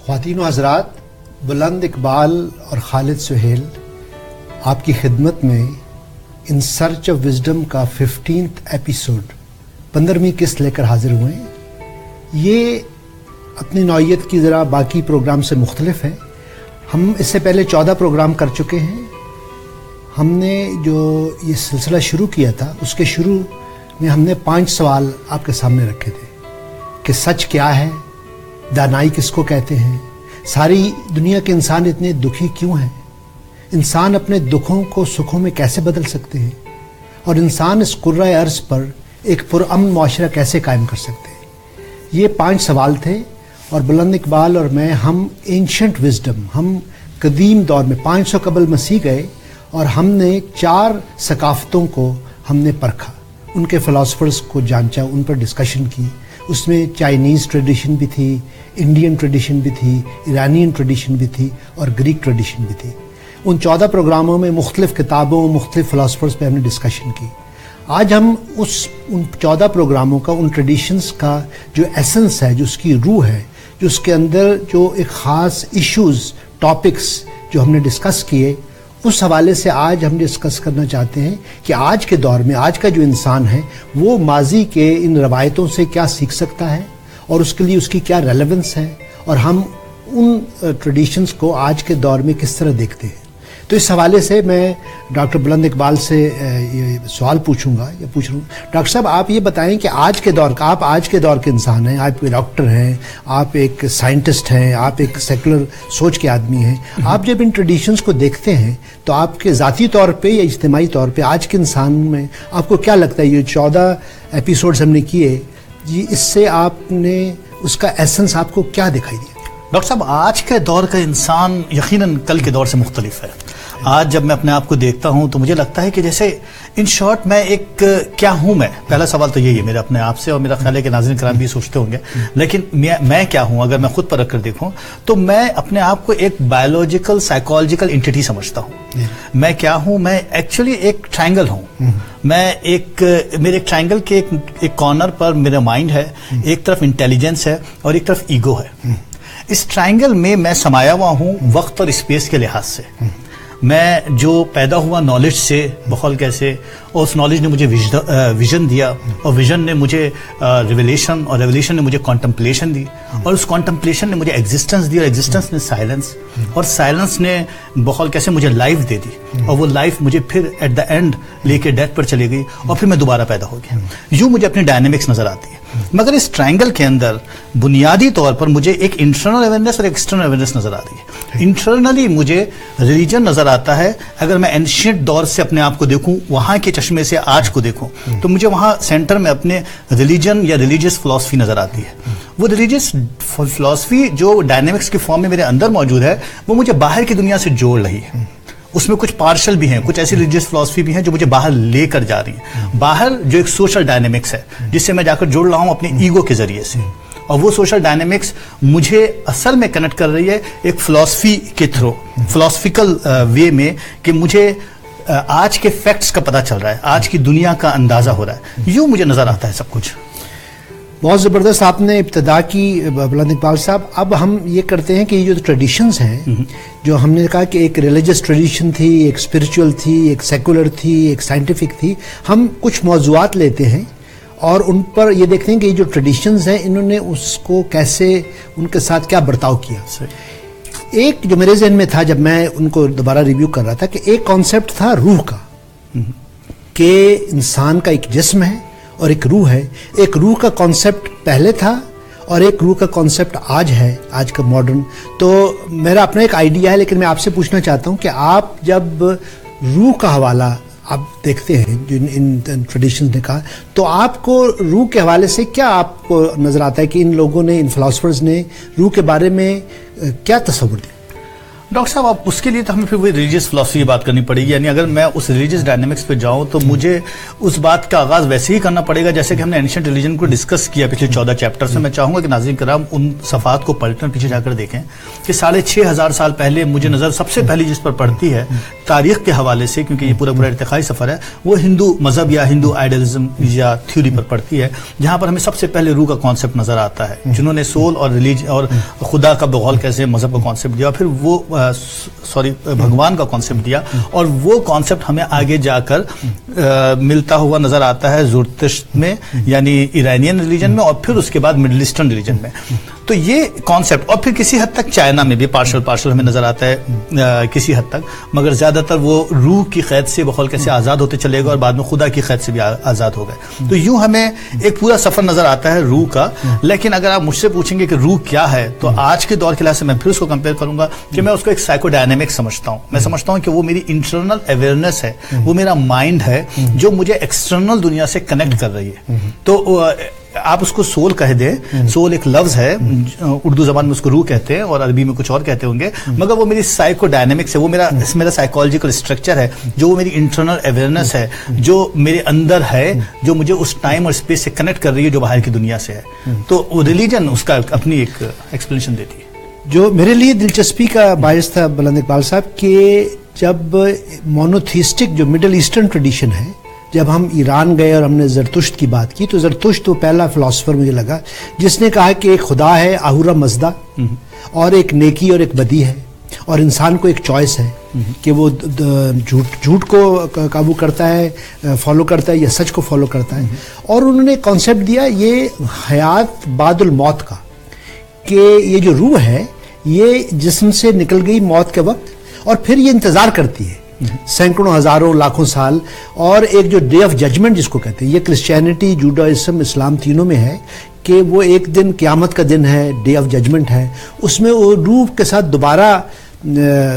خواتین و حضرات، بلند اقبال اور خالد سہیل آپ کی خدمت میں ان سرچ آف وزڈم کا 15th ایپیسوڈ 15ویں قسط لے کر حاضر ہوئے ہیں۔ یہ اپنی نوعیت کی ذرا باقی پروگرام سے مختلف ہے۔ ہم اس سے پہلے 14 پروگرام کر چکے ہیں۔ ہم نے جو یہ سلسلہ شروع کیا تھا اس کے شروع میں ہم نے 5 سوال آپ کے سامنے رکھے تھے کہ سچ کیا ہے، دانائی کس کو کہتے ہیں، ساری دنیا کے انسان اتنے دکھی کیوں ہیں، انسان اپنے دکھوں کو سکھوں میں کیسے بدل سکتے ہیں، اور انسان اس کرۂ ارض پر ایک پرامن معاشرہ کیسے قائم کر سکتے ہیں۔ یہ 5 سوال تھے، اور بلند اقبال اور میں ہم اینشنٹ وزڈم، ہم قدیم دور میں 500 قبل مسیح گئے اور ہم نے 4 ثقافتوں کو ہم نے پرکھا، ان کے فلاسفرز کو جانچا، ان پر ڈسکشن کی۔ اس میں چائنیز ٹریڈیشن بھی تھی، انڈین ٹریڈیشن بھی تھی، ایرانین ٹریڈیشن بھی تھی، اور گریک ٹریڈیشن بھی تھی۔ ان 14 پروگراموں میں مختلف کتابوں، مختلف فلاسفرز پہ ہم نے ڈسکشن کی۔ آج ہم ان 14 پروگراموں کا، ان ٹریڈیشنز کا جو ایسنس ہے، جو اس کی روح ہے، جو اس کے اندر جو ایک خاص ایشوز، ٹاپکس جو ہم نے ڈسکس کیے، اس حوالے سے آج ہم ڈسکس کرنا چاہتے ہیں کہ آج کے دور میں آج کا جو انسان ہے وہ ماضی کے ان روایتوں سے کیا سیکھ سکتا ہے، اور اس کے لیے اس کی کیا ریلیونس ہے، اور ہم ان ٹریڈیشنز کو آج کے دور میں کس طرح دیکھتے ہیں۔ تو اس حوالے سے میں ڈاکٹر بلند اقبال سے یہ سوال پوچھ رہا ہوں۔ ڈاکٹر صاحب، آپ یہ بتائیں کہ آج کے دور کا، آپ آج کے دور کے انسان ہیں، آپ ایک ڈاکٹر ہیں، آپ ایک سائنٹسٹ ہیں، آپ ایک سیکولر سوچ کے آدمی ہیں، آپ جب ان ٹریڈیشنز کو دیکھتے ہیں تو آپ کے ذاتی طور پہ یا اجتماعی طور پہ آج کے انسان میں آپ کو کیا لگتا ہے؟ یہ 14 ایپیسوڈز ہم نے کیے جی، اس سے آپ نے اس کا ایسنس آپ کو کیا دکھائی دیا؟ ڈاکٹر صاحب، آج کے دور کا انسان یقیناً کل کے دور سے مختلف ہے۔ آج جب میں اپنے آپ کو دیکھتا ہوں تو مجھے لگتا ہے کہ جیسے ان شارٹ میں ایک کیا ہوں میں؟ پہلا سوال تو یہی ہے میرا اپنے آپ سے، اور میرا خیال ہے کہ ناظرین کرام بھی سوچتے ہوں گے، لیکن میں کیا ہوں؟ اگر میں خود پر رکھ کر دیکھوں تو میں اپنے آپ کو ایک بایولوجیکل سائیکولوجیکل انٹیٹی سمجھتا ہوں۔ میں کیا ہوں؟ میں ایکچولی ایک ٹرائنگل ہوں۔ میں میرے ٹرائنگل کے ایک کارنر پر میرا مائنڈ ہے، ایک طرف انٹیلیجنس ہے اور ایک طرف ایگو ہے۔ اس ٹرائنگل میں سمایا ہوا ہوں وقت اور اسپیس کے لحاظ سے۔ میں جو پیدا ہوا نالج سے، بقول کیسے، اور اس نالج نے مجھے ویژن دیا، اور ویژن نے مجھے ریویلیشن، اور ریویلیشن نے مجھے کانٹمپلیشن دی، اور اس کانٹمپلیشن نے مجھے ایگزسٹنس دی، اور ایگزسٹنس نے سائلنس، اور سائلنس نے بقول کیسے مجھے لائف دے دی، اور وہ لائف مجھے پھر ایٹ دا اینڈ لے کے ڈیتھ پر چلی گئی، اور پھر میں دوبارہ پیدا ہو گیا۔ یوں مجھے اپنی ڈائنامکس نظر آتی ہے۔ مگر اس ٹرائنگل کے اندر بنیادی طور پر مجھے ایک انٹرنل اویئرنیس اور ایکسٹرنل اویئرنیس نظر آتی ہے۔ انٹرنلی مجھے ریلیجن نظر آتا ہے۔ اگر میں اینشینٹ دور سے اپنے آپ کو دیکھوں، وہاں کے چشمے سے آج کو دیکھوں، تو مجھے وہاں سینٹر میں اپنے ریلیجن یا ریلیجیس فلاسفی نظر آتی ہے۔ وہ ریلیجیس فلاسفی جو ڈائنامکس کی فارم میں میرے اندر موجود ہے، وہ مجھے باہر کی دنیا سے جوڑ رہی ہے۔ اس میں کچھ پارشل بھی ہیں، کچھ ایسی ریلیجیس فلاسفی بھی ہیں جو مجھے باہر لے کر جا رہی ہیں۔ باہر جو ایک سوشل ڈائنامکس ہے جس سے میں جا کر جڑ رہا ہوں اپنے ایگو کے ذریعے سے، اور وہ سوشل ڈائنامکس مجھے اصل میں کنیکٹ کر رہی ہے ایک فلاسفی کے تھرو، فلاسفیکل وے میں، کہ مجھے آج کے فیکٹس کا پتہ چل رہا ہے، آج کی دنیا کا اندازہ ہو رہا ہے۔ یوں مجھے نظر آتا ہے سب کچھ۔ بہت زبردست آپ نے ابتدا کی بلند اقبال صاحب۔ اب ہم یہ کرتے ہیں کہ یہ جو ٹریڈیشنز ہیں، جو ہم نے کہا کہ ایک ریلیجس ٹریڈیشن تھی، ایک اسپریچول تھی، ایک سیکولر تھی، ایک سائنٹیفک تھی، ہم کچھ موضوعات لیتے ہیں اور ان پر یہ دیکھتے ہیں کہ یہ جو ٹریڈیشنز ہیں انہوں نے اس کو کیسے، ان کے ساتھ کیا برتاؤ کیا۔ ایک جو میرے ذہن میں تھا جب میں ان کو دوبارہ ریویو کر رہا تھا، کہ ایک کانسیپٹ تھا روح کا، کہ انسان کا ایک جسم ہے اور ایک روح ہے۔ ایک روح کا کانسیپٹ پہلے تھا اور ایک روح کا کانسیپٹ آج ہے، آج کا ماڈرن۔ تو میرا اپنا ایک آئیڈیا ہے، لیکن میں آپ سے پوچھنا چاہتا ہوں کہ آپ جب روح کا حوالہ آپ دیکھتے ہیں جو ان ٹریڈیشنز نے کہا، تو آپ کو روح کے حوالے سے کیا آپ کو نظر آتا ہے کہ ان لوگوں نے، ان فلاسفرز نے روح کے بارے میں کیا تصور دیا؟ ڈاکٹر صاحب آپ اس کے لیے تو ہمیں پھر وہی ریلیجیس فلاسفی کی بات کرنی پڑے گی. یعنی اگر میں اس ریلیجیس ڈائنامکس پہ جاؤں تو مجھے اس بات کا آغاز ویسے ہی کرنا پڑے گا جیسے کہ ہم نے اینشنٹ ریلیجن کو ڈسکس کیا پچھلے 14 چیپٹر میں. چاہوں گا کہ ناظرین کرام ان صفحات کو پلٹیں, پیچھے جا کر دیکھیں کہ 6,500 سال پہلے مجھے نظر سب سے پہلی جس پر پڑتی ہے تاریخ کے حوالے سے, کیونکہ یہ پورا ارتقائی سفر ہے, وہ ہندو مذہب یا ہندو آئیڈیلزم یا تھیوری پر پڑتی ہے, جہاں پر ہمیں سب سے پہلے روح کا کانسیپٹ نظر آتا ہے, جنہوں نے سول اور ریلیجن اور خدا کا بغول کیسے مذہب کا کانسیپٹ دیا, پھر وہ بھگوان کا کانسیپٹ دیا, اور وہ کانسیپٹ ہمیں آگے جا کر ملتا ہوا نظر آتا ہے زرتشت میں یعنی ایرانین ریلیجن میں, اور پھر اس کے بعد مڈل ایسٹرن ریلیجن میں. تو یہ کانسیپٹ, اور پھر کسی حد تک چائنا میں بھی پارشل ہمیں نظر آتا ہے کسی حد تک, مگر زیادہ تر وہ روح کی قید سے بقول کیسے آزاد ہوتے چلے گا اور بعد میں خدا کی قید سے بھی آزاد ہو گئے. تو یوں ہمیں ایک پورا سفر نظر آتا ہے روح کا. لیکن اگر آپ مجھ سے پوچھیں گے کہ روح کیا ہے, تو آج کے دور کے لحاظ سے میں پھر اس کو کمپیئر کروں گا کہ میں اس کو ایک سائیکو ڈائنامک سمجھتا ہوں. میں سمجھتا ہوں کہ وہ میری انٹرنل اویئرنیس ہے, وہ میرا مائنڈ ہے جو مجھے ایکسٹرنل دنیا سے کنیکٹ کر رہی ہے. تو آپ اس کو سول کہہ دیں, سول ایک لفظ ہے, اردو زبان میں اس کو روح کہتے ہیں اور عربی میں کچھ اور کہتے ہوں گے, مگر وہ میری سائیکو ڈائنامکس ہے, وہ میرا سائیکولوجیکل اسٹرکچر ہے, جو وہ میری انٹرنل اویئرنیس ہے جو میرے اندر ہے, جو مجھے اس ٹائم اور اسپیس سے کنیکٹ کر رہی ہے جو باہر کی دنیا سے ہے. تو ریلیجن اس کا اپنی ایک ایکسپلینیشن دیتی ہے. جو میرے لیے دلچسپی کا باعث تھا بلند اقبال صاحب کہ جب مونوتھیسٹک جو مڈل ایسٹرن ٹریڈیشن ہے, جب ہم ایران گئے اور ہم نے زرتشت کی بات کی, تو زرتشت وہ پہلا فلاسفر مجھے لگا جس نے کہا کہ ایک خدا ہے آہورا مزدا, اور ایک نیکی اور ایک بدی ہے, اور انسان کو ایک چوائس ہے کہ وہ جھوٹ کو قابو کرتا ہے, فالو کرتا ہے, یا سچ کو فالو کرتا ہے. اور انہوں نے کانسیپٹ دیا یہ حیات بعد الموت کا, کہ یہ جو روح ہے یہ جسم سے نکل گئی موت کے وقت, اور پھر یہ انتظار کرتی ہے سینکڑوں ہزاروں لاکھوں سال. اور ایک جو ڈے آف ججمنٹ جس کو کہتے ہیں, یہ کرسچینٹی جوڈائزم اسلام تینوں میں ہے کہ وہ ایک دن قیامت کا دن ہے, ڈے آف ججمنٹ ہے, اس میں وہ روح کے ساتھ دوبارہ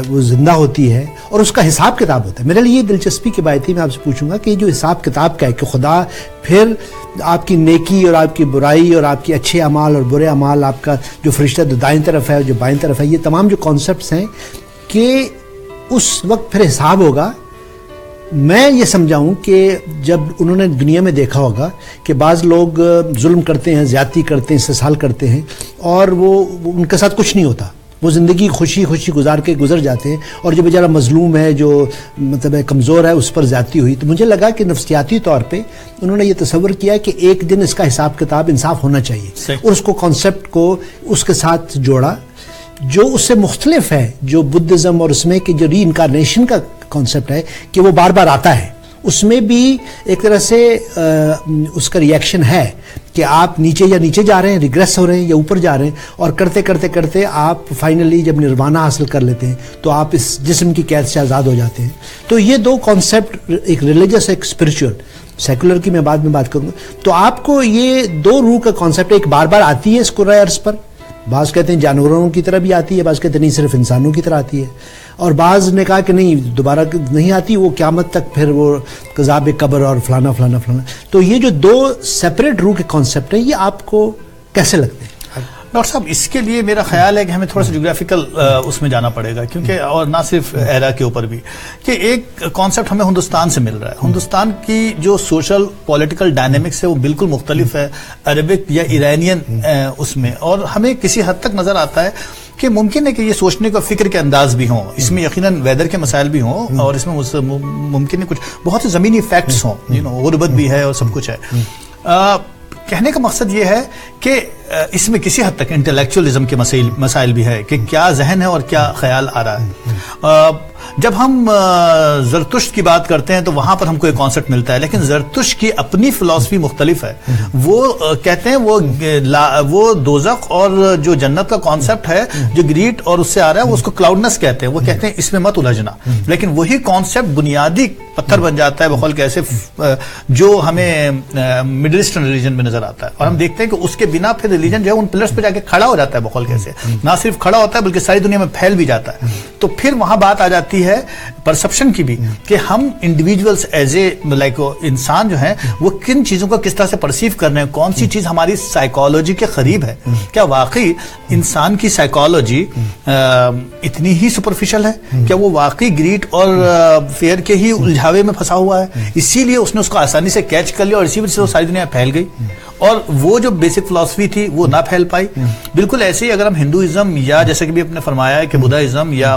وہ زندہ ہوتی ہے اور اس کا حساب کتاب ہوتا ہے. میرے لیے دلچسپی کی بات تھی, میں آپ سے پوچھوں گا کہ یہ جو حساب کتاب کا ہے کہ خدا پھر آپ کی نیکی اور آپ کی برائی اور آپ کے اچھے اعمال اور برے اعمال, آپ کا جو فرشتہ جو دائیں طرف ہے اور جو بائیں طرف ہے, یہ تمام جو کانسیپٹس ہیں کہ اس وقت پھر حساب ہوگا. میں یہ سمجھاؤں کہ جب انہوں نے دنیا میں دیکھا ہوگا کہ بعض لوگ ظلم کرتے ہیں, زیادتی کرتے ہیں, استحصال کرتے ہیں, اور وہ ان کے ساتھ کچھ نہیں ہوتا, وہ زندگی خوشی گزار کے گزر جاتے ہیں, اور جو بیچارہ مظلوم ہے, جو مطلب کمزور ہے, اس پر زیادتی ہوئی. تو مجھے لگا کہ نفسیاتی طور پہ انہوں نے یہ تصور کیا کہ ایک دن اس کا حساب کتاب انصاف ہونا چاہیے, اور اس کو کانسیپٹ کو اس کے ساتھ جوڑا جو اس سے مختلف ہے, جو بدھزم اور اس میں کہ جو ری انکارنیشن کا کانسیپٹ ہے کہ وہ بار بار آتا ہے, اس میں بھی ایک طرح سے اس کا ریئیکشن ہے کہ آپ نیچے جا رہے ہیں, ریگریس ہو رہے ہیں, یا اوپر جا رہے ہیں, اور کرتے کرتے آپ فائنلی جب نروانہ حاصل کر لیتے ہیں تو آپ اس جسم کی قید سے آزاد ہو جاتے ہیں. تو یہ دو کانسیپٹ, ایک ریلیجس ایک اسپرچول, سیکولر کی میں بعد میں بات کروں گا. تو آپ کو یہ دو روح کا کانسیپٹ ایک بار بار آتی ہے اس کرۂ ارض پر, بعض کہتے ہیں جانوروں کی طرح بھی آتی ہے, بعض کہتے ہیں نہیں صرف انسانوں کی طرح آتی ہے, اور بعض نے کہا کہ نہیں دوبارہ نہیں آتی, وہ قیامت تک پھر وہ عذاب قبر اور فلانا فلانا فلانا. تو یہ جو دو سیپریٹ روح کے کانسیپٹ ہیں یہ آپ کو کیسے لگتے ہیں؟ ڈاکٹر صاحب اس کے لیے میرا خیال ہے کہ ہمیں تھوڑا سا جغرافیکل اس میں جانا پڑے گا, کیونکہ اور نہ صرف ایرا کے اوپر بھی, کہ ایک کانسیپٹ ہمیں ہندوستان سے مل رہا ہے. ہندوستان کی جو سوشل پولیٹیکل ڈائنامکس ہے وہ بالکل مختلف ہے عربک یا ایرانین اس میں, اور ہمیں کسی حد تک نظر آتا ہے کہ ممکن ہے کہ یہ سوچنے کا فکر کے انداز بھی ہوں, اس میں یقیناً ویدر کے مسائل بھی ہوں, اور اس میں ممکن ہے کچھ بہت سے زمینی فیکٹس ہوں, غربت بھی ہے اور سب کچھ ہے. کہنے کا مقصد یہ ہے کہ اس میں کسی حد تک انٹلیکچولیزم کے مسائل بھی ہے کہ کیا ذہن ہے اور کیا خیال آ رہا ہے. جب ہم زرتشت کی بات کرتے ہیں تو وہاں پر ہم کو ایک کانسیپٹ ملتا ہے, لیکن زرتشت کی اپنی فلسفی مختلف ہے. وہ کہتے ہیں وہ دوزخ اور جو جنت کا کانسیپٹ ہے جو گریٹ اور اس سے آ رہا ہے وہ اس کو کلاؤڈنس کہتے ہیں, وہ کہتے ہیں اس میں مت الجھنا. لیکن وہی کانسیپٹ بنیادی پتھر بن جاتا ہے بقول کیسے جو ہمیں مڈل ایسٹرن ریلیجن میں نظر آتا ہے, اور ہم دیکھتے ہیں کہ اس کے بنا پھر ریلیجن جو ہے ان پلرز پہ جا کے کھڑا ہو جاتا ہے بقول کیسے, نہ صرف کھڑا ہوتا ہے بلکہ ساری دنیا میں پھیل بھی جاتا ہے. تو پھر وہاں بات آ جاتی ہے پرسپشن کی بھی کہ ہم انڈیویجولس ایز اے لائک انسان جو ہیں وہ کن چیزوں کو کس طرح سے پرسیو کر رہے ہیں, کون سی چیز ہماری سائیکالوجی کے قریب ہے. کیا واقعی انسان کی سائیکالوجی اتنی ہی سپرفیشل ہے؟ کیا وہ واقعی گریڈ اور فیئر کے ہی الجھاوے میں پھنسا ہوا ہے, اسی لیے اس نے اس کو آسانی سے کیچ کر لیا اور اسی وجہ سے وہ ساری دنیا پھیل گئی, اور وہ جو بیسک فلسفی تھی وہ نہ پھیل پائی؟ بالکل ایسے ہی اگر ہم ہندوازم یا جیسے کہ بھی اپنے فرمایا ہے کہ بدھازم یا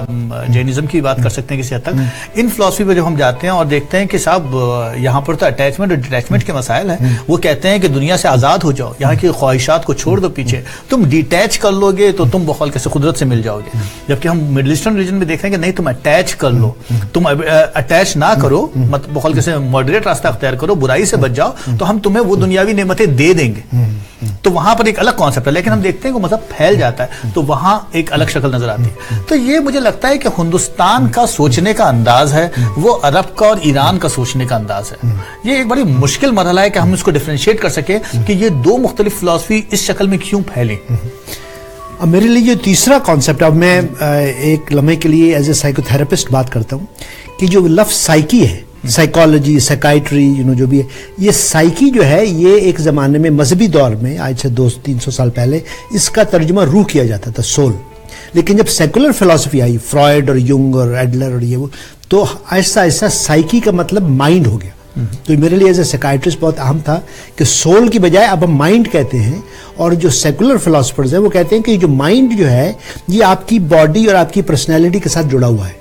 جینزم کی بات کر سکتے ہیں کسی حد تک, ان فلسفی پہ جب ہم جاتے ہیں اور دیکھتے ہیں کہ صاحب یہاں پر تو اٹیچمنٹ اور ڈیٹیچمنٹ کے مسائل ہیں, وہ کہتے ہیں کہ دنیا سے آزاد ہو جاؤ, یہاں کی خواہشات کو چھوڑ دو پیچھے, تم ڈیٹیچ کر لو گے تو تم بخول کیسے قدرت سے مل جاؤ گے. جبکہ ہم مڈل ایسٹرن ریجن میں دیکھ رہے ہیں کہ نہیں, تم اٹیچ کر لو, تم اٹیچ نہ کرو, بخول کیسے ماڈریٹ راستہ اختیار کرو, برائی سے بچ جاؤ, تو ہم تمہیں وہ دنیاوی نعمتیں دے دیں گے. تو وہاں پر ایک الگ کانسیپٹ ہے, لیکن ہم دیکھتے ہیں کہ مذہب پھیل جاتا ہے تو وہاں ایک الگ شکل نظر آتی ہے. تو یہ مجھے لگتا ہے کہ ہندوستان کا سوچنے کا انداز ہے وہ عرب کا اور ایران کا سوچنے کا انداز ہے. یہ ایک بڑی مشکل مرحلہ ہے کہ ہم اس کو ڈیفرینشیٹ کر سکیں کہ یہ دو مختلف فلسفی اس شکل میں کیوں پھیلیں. اب میرے لیے جو تیسرا کانسیپٹ, اب میں ایک لمحے کے لیے ایز اے سائیکو تھراپسٹ بات کرتا ہوں کہ جو لفظ سائیکی ہے, سائیکالوجی, سائیکائٹری, جو بھی ہے, یہ سائیکی جو ہے یہ ایک زمانے میں مذہبی دور میں آج سے 200-300 سال پہلے اس کا ترجمہ روح کیا جاتا تھا, سول. لیکن جب سیکولر فلسفی آئی, فرائڈ اور یونگ اور ایڈلر اور یہ وہ, تو آہستہ آہستہ سائیکی کا مطلب مائنڈ ہو گیا. تو میرے لیے ایز اے سائیکائٹرسٹ بہت اہم تھا کہ سول کی بجائے اب ہم مائنڈ کہتے ہیں, اور جو سیکولر فلاسفرز ہیں وہ کہتے ہیں کہ جو مائنڈ جو ہے یہ آپ کی باڈی اور آپ کی پرسنالٹی کے ساتھ جڑا ہوا ہے.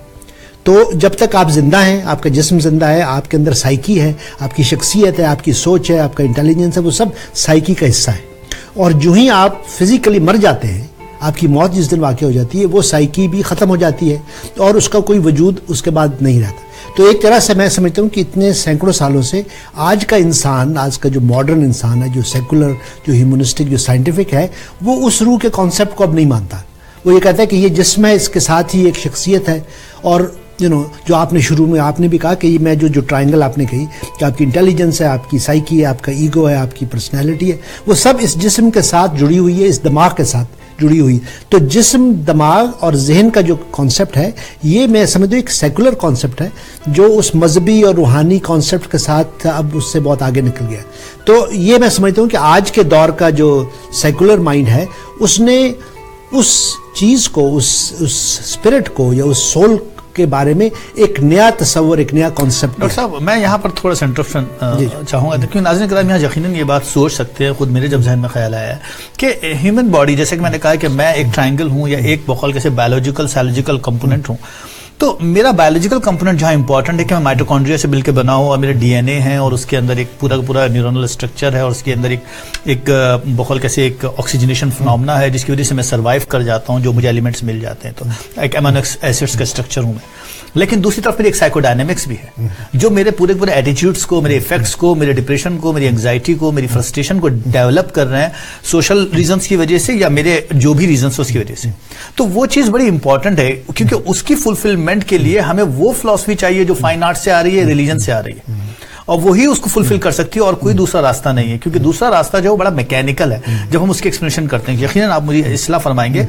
تو جب تک آپ زندہ ہیں, آپ کا جسم زندہ ہے, آپ کے اندر سائیکی ہے, آپ کی شخصیت ہے, آپ کی سوچ ہے, آپ کا انٹیلیجنس ہے, وہ سب سائیکی کا حصہ ہے. اور جو ہی آپ فزیکلی مر جاتے ہیں, آپ کی موت جس دن واقع ہو جاتی ہے, وہ سائیکی بھی ختم ہو جاتی ہے اور اس کا کوئی وجود اس کے بعد نہیں رہتا. تو ایک طرح سے میں سمجھتا ہوں کہ اتنے سینکڑوں سالوں سے آج کا انسان, آج کا جو ماڈرن انسان ہے, جو سیکولر, جو ہیومنسٹک, جو سائنٹیفک ہے, وہ اس روح کے کانسیپٹ کو اب نہیں مانتا. وہ یہ کہتا ہے کہ یہ جسم ہے, اس کے ساتھ ہی ایک شخصیت ہے. اور جو آپ نے شروع میں آپ نے بھی کہا کہ یہ میں جو ٹرائنگل آپ نے کہی کہ آپ کی انٹیلیجنس ہے, آپ کی سائیکی ہے, آپ کا ایگو ہے, آپ کی پرسنالٹی ہے, وہ سب اس جسم کے ساتھ جڑی ہوئی ہے, اس دماغ کے ساتھ جڑی ہوئی. تو جسم, دماغ اور ذہن کا جو کانسیپٹ ہے یہ میں سمجھتا ہوں ایک سیکولر کانسیپٹ ہے جو اس مذہبی اور روحانی کانسیپٹ کے ساتھ اب اس سے بہت آگے نکل گیا. تو یہ میں سمجھتا ہوں کہ آج کے دور کا جو سیکولر مائنڈ ہے اس نے اس چیز کو, اس اسپرٹ کو یا اس سول کے بارے میں ایک نیا تصور, ایک نیا کانسیپٹ. ڈاکٹر صاحب میں یہاں پر تھوڑا سا انٹرپشن چاہوں گا, کیونکہ ناظرین کرام یہاں یقیناً یہ بات سوچ سکتے ہیں, خود میرے جب ذہن میں خیال آیا ہے کہ ہیومن باڈی, جیسے کہ میں نے کہا کہ میں ایک ٹرائنگل ہوں یا ایک بقول کیسے بایولوجیکل سائیکولوجیکل کمپوننٹ ہوں. تو میرا بایولوجیکل کمپوننٹ جہاں امپورٹنٹ ہے کہ میں مائٹوکونڈریا سے مل کے بنا ہوں اور میرا ڈی این اے ہے اور اس کے اندر ایک پورا نیورونل اسٹرکچر ہے اور اس کے اندر ایک بقول کیسے ایک آکسیجنیشن فنومنا ہے جس کی وجہ سے میں سروائیو کر جاتا ہوں, جو مجھے ایلیمنٹس مل جاتے ہیں. تو ایک امینو ایسڈس کا اسٹرکچر ہوں میں. لیکن دوسری طرف میری ایک سائیکو ڈائنامکس بھی ہے جو میرے پورے ایٹیٹیوڈس کو, میرے ایفیکٹس کو, میرے ڈپریشن کو, میری انگزائٹی کو, میری فرسٹریشن کو ڈیولپ کر رہے ہیں سوشل ریزنس کی وجہ سے یا میرے جو بھی ریزنس اس کی وجہ سے. تو وہ چیز بڑی امپورٹنٹ ہے کیونکہ اس کی فلفلمنٹ کے لیے ہمیں وہ فلسفی چاہیے جو فائن آرٹ سے آ رہی ہے, ریلیجن سے آ رہی ہے, اور وہی اس کو فلفل کر سکتی ہے اور کوئی دوسرا راستہ نہیں ہے. کیونکہ دوسرا راستہ جو بڑا میکینیکل ہے. جب ہم اس کی ایکسپلینیشن کرتے ہیں, یقیناً آپ مجھے اصلاح فرمائیں گے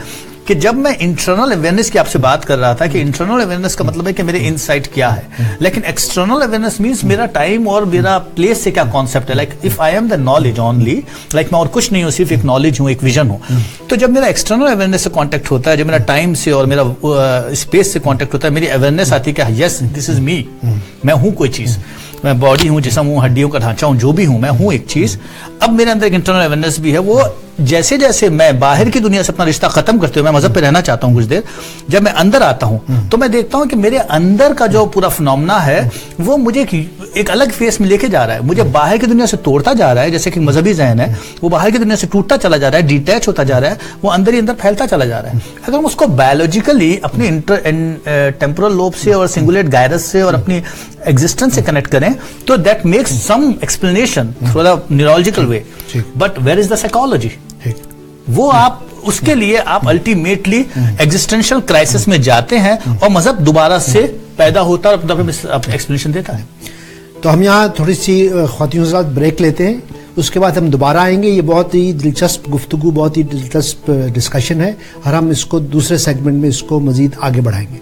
کہ جب میں انٹرنل اویئرنیس کی آپ سے بات کر رہا تھا کہ انٹرنل اویئرنیس کا مطلب ہے کہ میرے انسائٹ کیا ہے, لیکن ایکسٹرنل اویئرنیس مینس میرا ٹائم اور میرا پلیس سے کیا کانسیپٹ ہے. Like if I am the knowledge only, like میں اور کچھ نہیں ہوں, صرف ایک نالج ہوں, ایک ویژن ہوں. تو جب میرا ایکسٹرنل اویئرنیس سے کانٹیکٹ ہوتا ہے, جب میرا ٹائم سے اور میرا اسپیس سے کانٹیکٹ ہوتا ہے, میری اویئرنیس آتی ہے کہ یس دس از می, میں ہوں کوئی چیز, میں باڈی ہوں, جسم ہوں, ہڈیوں کا ڈھانچہ ہوں, جو بھی ہوں میں ہوں ایک چیز. اب میرے اندر ایک انٹرنل اویئرنیس بھی ہے. وہ جیسے جیسے میں باہر کی دنیا سے اپنا رشتہ ختم کرتے ہوئے میں مذہب پہ رہنا چاہتا ہوں کچھ دیر, جب میں اندر آتا ہوں تو میں دیکھتا ہوں کہ میرے اندر کا جو پورا فنومنا ہے وہ مجھے ایک الگ فیس میں لے کے جا رہا ہے. مجھے باہر کی دنیا سے توڑتا جا رہا ہے, جیسے کہ مذہبی ذہن ہے وہ باہر کی دنیا سے ٹوٹتا چلا جا رہا ہے, ڈیٹیچ ہوتا جا رہا ہے, وہ اندر ہی اندر پھیلتا چلا جا رہا ہے. اگر ہم اس کو بایولوجیکلی اپنے ٹیمپورل لوب سے اور سنگولیٹ گائرس سے اور اپنی ایگزسٹنس سے کنیکٹ کریں تو that makes some explanation through the neurological way. But where is the psychology? وہ آپ اس کے لیے آپ الٹیمیٹلی ایگزسٹینشل کرائسس میں جاتے ہیں اور مذہب دوبارہ سے پیدا ہوتا ہے اور ایکسپلینیشن دیتا ہے. تو ہم یہاں تھوڑی سی خواتین کے ساتھ بریک لیتے ہیں, اس کے بعد ہم دوبارہ آئیں گے. یہ بہت ہی دلچسپ گفتگو, بہت ہی دلچسپ ڈسکشن ہے اور ہم اس کو دوسرے سیگمنٹ میں اس کو مزید آگے بڑھائیں گے.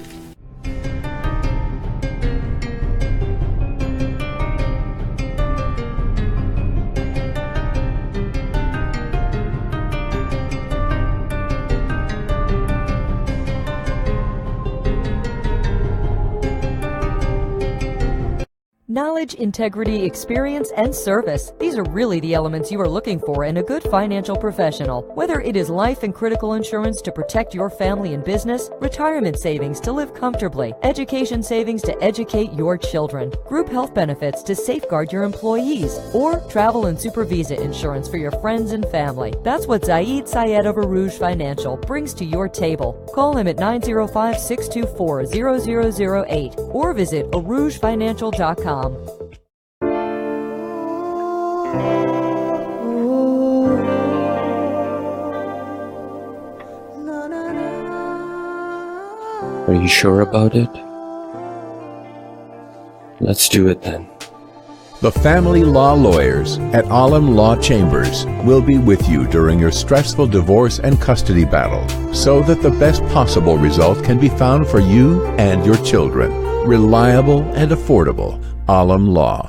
knowledge, integrity, experience, and service. These are really the elements you are looking for in a good financial professional. Whether it is life and critical insurance to protect your family and business, retirement savings to live comfortably, education savings to educate your children, group health benefits to safeguard your employees, or travel and super visa insurance for your friends and family. That's what Zaid Syed of Arouge Financial brings to your table. Call him at 905-624-0008 or visit ArougeFinancial.com. Are you sure about it? Let's do it then. The family law lawyers at Alam Law Chambers will be with you during your stressful divorce and custody battle so that the best possible result can be found for you and your children. Reliable and affordable. Alam Law.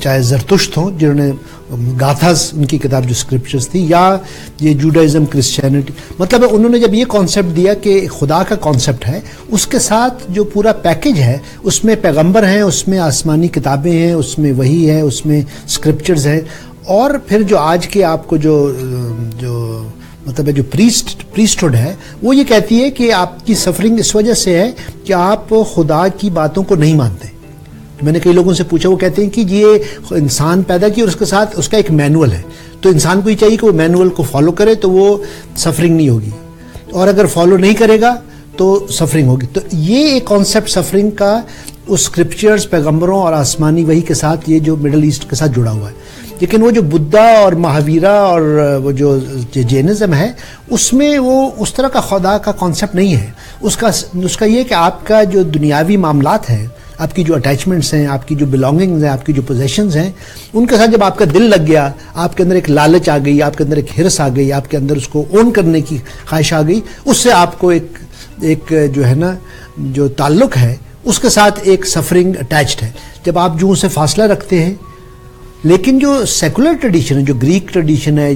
چاہے زرتشت ہوں جنہوں نے گاتھاز ان کی کتاب جو scriptures تھی، یا یہ جوڈائزم کرسچینٹی، مطلب انہوں نے جب یہ کانسیپٹ دیا کہ خدا کا کانسیپٹ ہے، اس کے ساتھ جو پورا پیکج ہے اس میں پیغمبر ہیں، اس میں آسمانی کتابیں ہیں، اس میں وحی ہے، اس میں اسکرپچرز ہیں، اور پھر جو آج کے آپ کو جو مطلب جو پریسٹہڈ ہے وہ یہ کہتی ہے کہ آپ کی سفرنگ اس وجہ سے ہے کہ آپ خدا کی باتوں کو نہیں مانتے. میں نے کئی لوگوں سے پوچھا، وہ کہتے ہیں کہ یہ انسان پیدا کیا اور اس کے ساتھ اس کا ایک مینول ہے، تو انسان کو یہ چاہیے کہ وہ مینول کو فالو کرے تو وہ سفرنگ نہیں ہوگی، اور اگر فالو نہیں کرے گا تو سفرنگ ہوگی. تو یہ ایک کانسیپٹ سفرنگ کا اس اسکرپچرز، پیغمبروں اور آسمانی وحی کے ساتھ، یہ جو مڈل ایسٹ کے ساتھ جڑا ہوا ہے. لیکن وہ جو بدھا اور مہاویرا اور وہ جو جینزم ہے، اس میں وہ اس طرح کا خدا کا کانسیپٹ نہیں ہے. اس کا یہ کہ آپ کا جو دنیاوی معاملات ہیں، آپ کی جو اٹیچمنٹس ہیں، آپ کی جو بلانگنگز ہیں، آپ کی جو پوزیشنز ہیں، ان کے ساتھ جب آپ کا دل لگ گیا، آپ کے اندر ایک لالچ آ گئی، آپ کے اندر ایک ہرس آ گئی، آپ کے اندر اس کو اون کرنے کی خواہش آ گئی، اس سے آپ کو ایک جو ہے نا جو تعلق ہے اس کے ساتھ ایک سفرنگ اٹیچڈ ہے. جب آپ جو اسے فاصلہ رکھتے ہیں. لیکن جو سیکولر ٹریڈیشن ہے، جو گریک ٹریڈیشن ہے،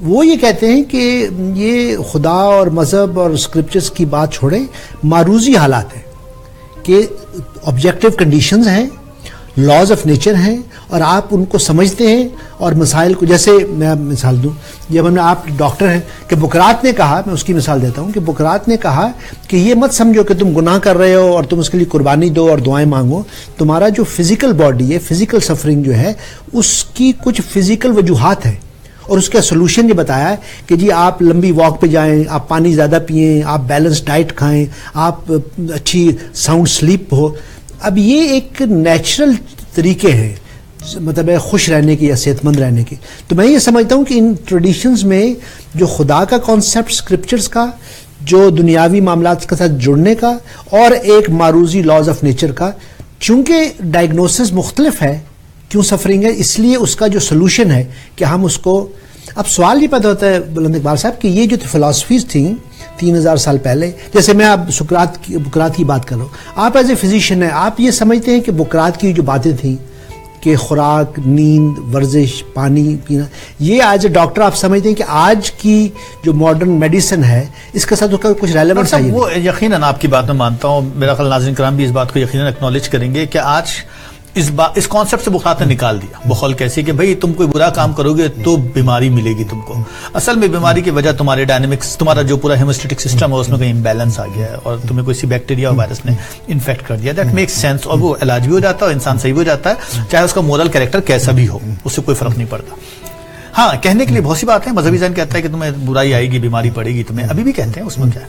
وہ یہ کہتے ہیں کہ یہ خدا اور مذہب اور اسکرپچرز کی بات چھوڑیں، معروضی حالات ہیں کہ آبجیکٹو کنڈیشنز ہیں، لاز آف نیچر ہیں، اور آپ ان کو سمجھتے ہیں اور مسائل کو. جیسے میں مثال دوں، جب ہم نے آپ ڈاکٹر ہیں کہ بقراط نے کہا، میں اس کی مثال دیتا ہوں کہ بقراط نے کہا کہ یہ مت سمجھو کہ تم گناہ کر رہے ہو اور تم اس کے لیے قربانی دو اور دعائیں مانگو. تمہارا جو فزیکل باڈی ہے، فزیکل سفرنگ جو ہے، اس کی کچھ فزیکل وجوہات ہیں، اور اس کا سلوشن یہ بتایا ہے کہ جی آپ لمبی واک پہ جائیں، آپ پانی زیادہ پئیں، آپ بیلنس ڈائٹ کھائیں، آپ اچھی ساؤنڈ سلیپ ہو. اب یہ ایک نیچرل طریقے ہیں مطلب خوش رہنے کے یا صحت مند رہنے کے. تو میں یہ سمجھتا ہوں کہ ان ٹریڈیشنز میں جو خدا کا کانسیپٹ اسکرپچرز کا، جو دنیاوی معاملات کے ساتھ جڑنے کا، اور ایک معروضی لاز آف نیچر کا، چونکہ ڈائگنوسس مختلف ہے کیوں سفرنگ ہے، اس لیے اس کا جو سلوشن ہے کہ ہم اس کو. اب سوال یہ پیدا ہوتا ہے بلند اقبال صاحب کہ یہ جو فلاسفیز تھیں 3000 سال پہلے، جیسے میں اب بقراط کی بات کر رہا ہوں، آپ ایز اے فزیشین ہیں، آپ یہ سمجھتے ہیں کہ بقراط کی جو باتیں تھیں کہ خوراک، نیند، ورزش، پانی پینا، یہ ایز اے ڈاکٹر آپ سمجھتے ہیں کہ آج کی جو ماڈرن میڈیسن ہے اس کے ساتھ اس کا کچھ ریلیونس ہے؟ وہ یقیناً آپ کی بات میں مانتا ہوں، میرا خیال ناظرین کرام بھی اس بات کو یقیناً ایکنالج کریں گے کہ آج اس کانسیپٹ سے بقراط نے نکال دیا بخول کیسے کہ بھئی تم کوئی برا کام کرو گے تو بیماری ملے گی تم کو. اصل میں بیماری کی وجہ تمہارے ڈائنامکس، تمہارا جو پورا ہیموسٹیٹک سسٹم ہے اس میں کوئی امبیلنس آ گیا ہے اور تمہیں کوئی سی بیکٹیریا اور وائرس نے انفیکٹ کر دیا. دیٹ میکس سینس، اور وہ علاج بھی ہو جاتا ہے اور انسان صحیح بھی ہو جاتا ہے، چاہے اس کا مورل کیریکٹر کیسا بھی ہو، اس سے کوئی فرق نہیں پڑتا. ہاں کہنے کے لیے بہت سی بات ہے، مذہبی ذہن کہتا ہے کہ تمہیں برائی آئے گی، بیماری پڑے گی تمہیں، ابھی بھی کہتے ہیں، اس میں کیا ہے.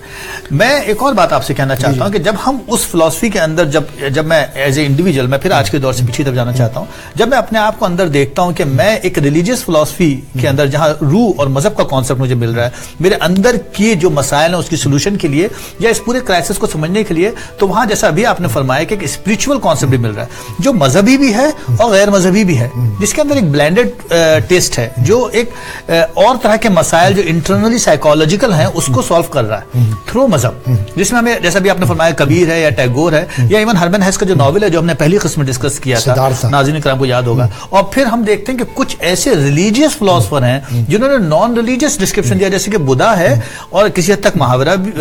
میں ایک اور بات آپ سے کہنا چاہتا ہوں کہ جب ہم اس فلسفی کے اندر جب میں ایز اے انڈیویجول، میں پھر آج کے دور سے پیچھے طرف جانا چاہتا ہوں، جب میں اپنے آپ کو اندر دیکھتا ہوں کہ میں ایک ریلیجیس فلسفی کے اندر جہاں روح اور مذہب کا کانسیپٹ مجھے مل رہا ہے میرے اندر کی جو مسائل ہیں اس کی سولوشن کے لیے یا اس پورے کرائسس کو سمجھنے کے لیے، تو وہاں جیسا ابھی آپ نے فرمایا کہ ایک اسپریچول کانسیپٹ بھی مل رہا ہے جو مذہبی بھی ہے اور غیر مذہبی بھی ہے، جس کے اندر ایک بلینڈڈ ٹیسٹ ہے جو ایک اور طرح کے مسائل جو انٹرنلی سائیکولوجیکل ہیں اس کو سالو کر رہا ہے تھرو مذہب، جس میں ہمیں جیسا بھی آپ نے فرمایا کبیر ہے یا ٹیگور ہے یا ایون ہرمن ہیس کا جو ناول ہے جو ہم نے پہلی قسم میں ڈسکس کیا تھا، ناظرین کرام کو یاد ہوگا. اور پھر ہم دیکھتے ہیں کہ کچھ ایسے ریلیجیس فلاسفر ہیں جنہوں نے نان ریلیجیس ڈسکرپشن دیا، جیسے کہ بدھا ہے اور کسی حد تک مہاورا بھی،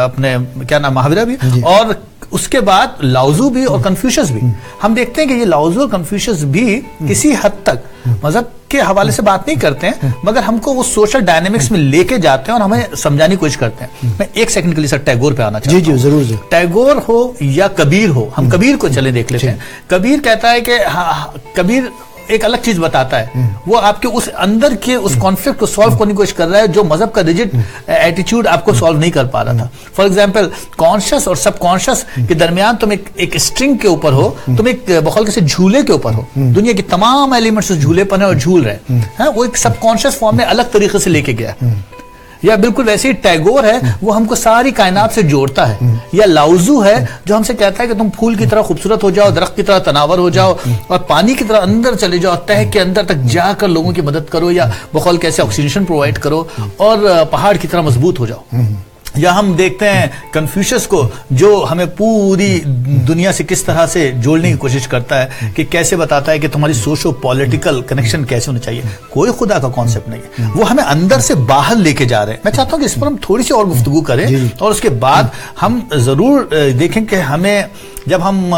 اپنے کیا نام مہاورا بھی، اور اس کے بعد لاؤزو بھی اور کنفیوشس بھی. ہم دیکھتے ہیں کہ یہ لاؤزو اور کنفیوشس بھی کسی حد تک مذہب کے حوالے سے بات نہیں کرتے ہیں مگر ہم کو وہ سوشل ڈائنامکس میں لے کے جاتے ہیں اور ہمیں سمجھانے کی کوشش کرتے ہیں. میں ایک سیکنڈ کے لیے سر ٹیگور پہ آنا چاہتا ہوں. جی ضرور. ٹیگور ہو یا کبیر ہو، ہم کبیر کو چلے دیکھ لیتے ہیں. کبیر کہتا ہے کہ کبیر ایک الگ چیز بتاتا ہے، وہ آپ کے اس اندر کے اس کانفلکٹ کو سالو کرنے کی کوشش کر رہا ہے جو مذہب کا ریجڈ ایٹیچیوڈ آپ کو سالو نہیں کر پا رہا تھا. فار ایگزامپل کانشیس اور سب کانشیس کے درمیان تم ایک اسٹرنگ کے اوپر ہو، تم ایک بخول کسی جھولے کے اوپر ہو، دنیا کے تمام ایلیمنٹس اس جھولے پر ہیں اور جھول رہے ہیں، وہ ایک سب کانشیس فارم میں الگ طریقے سے لے کے گیا. یا بالکل ویسے ہی ٹیگور ہے، وہ ہم کو ساری کائنات سے جوڑتا ہے. یا لاؤزو ہے جو ہم سے کہتا ہے کہ تم پھول کی طرح خوبصورت ہو جاؤ، درخت کی طرح تناور ہو جاؤ اور پانی کی طرح اندر چلے جاؤ، تہ کے اندر تک جا کر لوگوں کی مدد کرو یا بقول کیسے آکسیجن پرووائڈ کرو اور پہاڑ کی طرح مضبوط ہو جاؤ. یا ہم دیکھتے ہیں کنفیوشس کو جو ہمیں پوری دنیا سے کس طرح سے جوڑنے کی کوشش کرتا ہے کہ کیسے بتاتا ہے کہ تمہاری سوشو پولیٹیکل کنیکشن کیسے ہونا چاہیے. کوئی خدا کا کانسیپٹ نہیں ہے, وہ ہمیں اندر سے باہر لے کے جا رہے ہیں. میں چاہتا ہوں کہ اس پر ہم تھوڑی سی اور گفتگو کریں اور اس کے بعد ہم ضرور دیکھیں کہ ہمیں جب ہم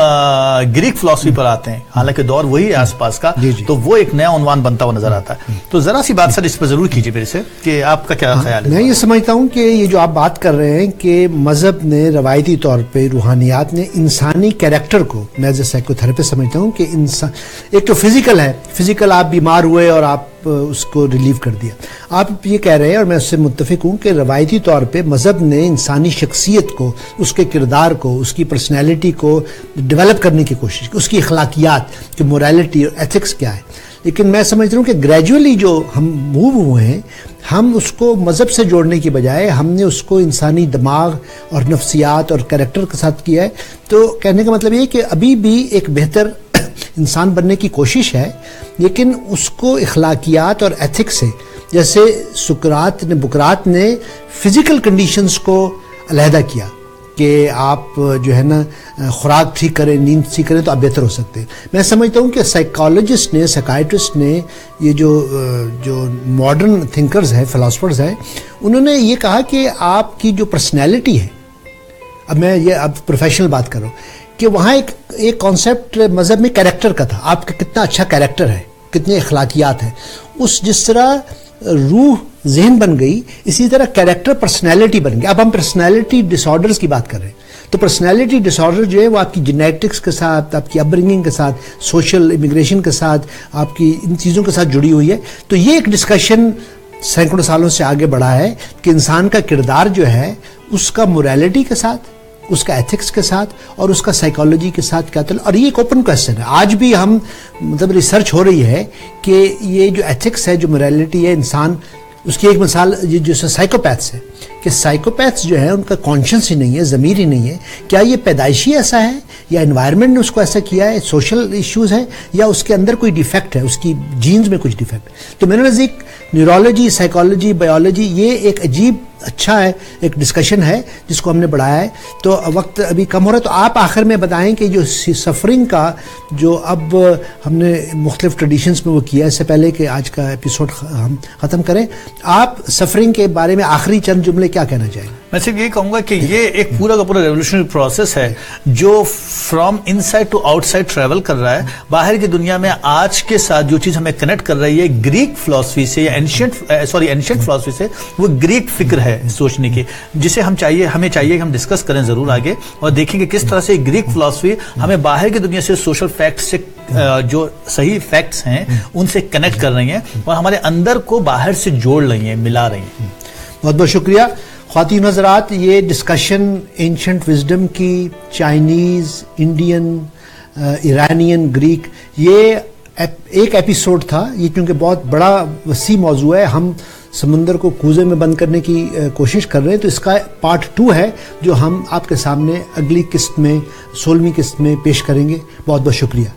گریک فلسفی پر آتے ہیں, حالانکہ دور وہی ہے آس پاس کا, تو وہ ایک نیا عنوان بنتا ہوا نظر آتا ہے. تو ذرا سی بات سر اس پر ضرور کیجیے میرے سے کہ آپ کا کیا خیال ہے. میں یہ سمجھتا ہوں کہ یہ جو آپ بات کر رہے ہیں کہ مذہب نے روایتی طور پہ, روحانیات نے انسانی کیریکٹر کو, میں ایز اے سائیکو تھراپسٹ سمجھتا ہوں کہ انسان ایک تو فزیکل ہے, فزیکل آپ بیمار ہوئے اور آپ اس کو ریلیو کر دیا. آپ یہ کہہ رہے ہیں اور میں اس سے متفق ہوں کہ روایتی طور پہ مذہب نے انسانی شخصیت کو, اس کے کردار کو, اس کی پرسنالٹی کو ڈیولپ کرنے کی کوشش کی, اس کی اخلاقیات کہ موریلٹی اور ایتھکس کیا ہے. لیکن میں سمجھ رہا ہوں کہ گریجولی جو ہم موو ہوئے ہیں, ہم اس کو مذہب سے جوڑنے کی بجائے ہم نے اس کو انسانی دماغ اور نفسیات اور کریکٹر کے ساتھ کیا ہے. تو کہنے کا مطلب یہ کہ ابھی بھی ایک بہتر انسان بننے کی کوشش ہے, لیکن اس کو اخلاقیات اور ایتھکس سے, جیسے بکرات نے فزیکل کنڈیشنز کو علیحدہ کیا کہ آپ جو ہے نا خوراک ٹھیک کریں, نیند ٹھیک کریں تو آپ بہتر ہو سکتے ہیں. میں سمجھتا ہوں کہ سائیکالوجسٹ نے, سائیکائٹرسٹ نے, یہ جو ماڈرن تھنکرز ہیں, فلاسفرز ہیں, انہوں نے یہ کہا کہ آپ کی جو پرسنالٹی ہے, اب میں یہ پروفیشنل بات کر رہا ہوں, کہ وہاں ایک کانسیپٹ مذہب میں کیریکٹر کا تھا, آپ کا کتنا اچھا کیریکٹر ہے, کتنے اخلاقیات ہیں. اس جس طرح روح ذہن بن گئی, اسی طرح کیریکٹر پرسنالٹی بن گئی. اب ہم پرسنالٹی ڈس آرڈرز کی بات کر رہے ہیں, تو پرسنالٹی ڈس آرڈر جو ہے وہ آپ کی جینیٹکس کے ساتھ, آپ کی اپ برنگنگ کے ساتھ, سوشل امیگریشن کے ساتھ, آپ کی ان چیزوں کے ساتھ جڑی ہوئی ہے. تو یہ ایک ڈسکشن سینکڑوں سالوں سے آگے بڑھا ہے کہ انسان کا کردار جو ہے اس کا موریلٹی کے ساتھ, اس کا ایتھکس کے ساتھ اور اس کا سائیکالوجی کے ساتھ کیا تعلق. اور یہ ایک اوپن کویسچن ہے. آج بھی ہم مطلب ریسرچ ہو رہی ہے کہ یہ جو ایتھکس ہے, جو موریلٹی ہے انسان, اس کی ایک مثال جو سائیکوپیتھس ہے, کہ سائیکوپیتھس جو ہے ان کا کانشنس ہی نہیں ہے, ضمیر ہی نہیں ہے. کیا یہ پیدائشی ایسا ہے یا انوائرمنٹ نے اس کو ایسا کیا ہے, سوشل ایشوز ہیں, یا اس کے اندر کوئی ڈیفیکٹ ہے, اس کی جینز میں کچھ ڈیفیکٹ ہے. تو میرے نزدیک نیورولوجی, سائیکالوجی, بایولوجی, یہ ایک عجیب اچھا ہے, ایک ڈسکشن ہے جس کو ہم نے بڑھایا ہے. تو وقت ابھی کم ہو رہا ہے, تو آپ آخر میں بتائیں کہ جو سفرنگ کا جو اب ہم نے مختلف ٹریڈیشنز میں وہ کیا, اس سے پہلے کہ آج کا ایپیسوڈ ہم ختم کریں, آپ سفرنگ کے بارے میں آخری چند جملے کیا کہنا چاہیں گے؟ میں صرف یہ کہوں گا کہ یہ ایک پورا کا پورا ریولوشنری پروسیس ہے جو from inside to outside travel کر رہا ہے. باہر کی دنیا میں آج کے ساتھ جو چیز ہمیں کنیکٹ کر رہی ہے گریک فلسفی سے, یا اینشنٹ فلسفی سے, وہ گریک فکر ہے سوچنے کی, جسے ہمیں چاہیے کہ ہم ڈسکس کریں ضرور آگے, اور دیکھیں کہ کس طرح سے گریک فلسفی ہمیں باہر کی دنیا سے سوشل فیکٹس سے, جو صحیح فیکٹس ہیں ان سے کنیکٹ کر رہی ہیں اور ہمارے اندر کو باہر سے جوڑ رہی ہیں, ملا رہی ہیں. بہت بہت شکریہ خواتین حضرات. یہ ڈسکشن اینشنٹ وزڈم کی, چائنیز, انڈین, ایرانین, گریک, یہ ایک ایپیسوڈ تھا. یہ کیونکہ بہت بڑا وسیع موضوع ہے, ہم سمندر کو کوزے میں بند کرنے کی کوشش کر رہے ہیں, تو اس کا پارٹ 2 ہے جو ہم آپ کے سامنے اگلی قسط میں, 16ویں قسط میں پیش کریں گے. بہت بہت شکریہ.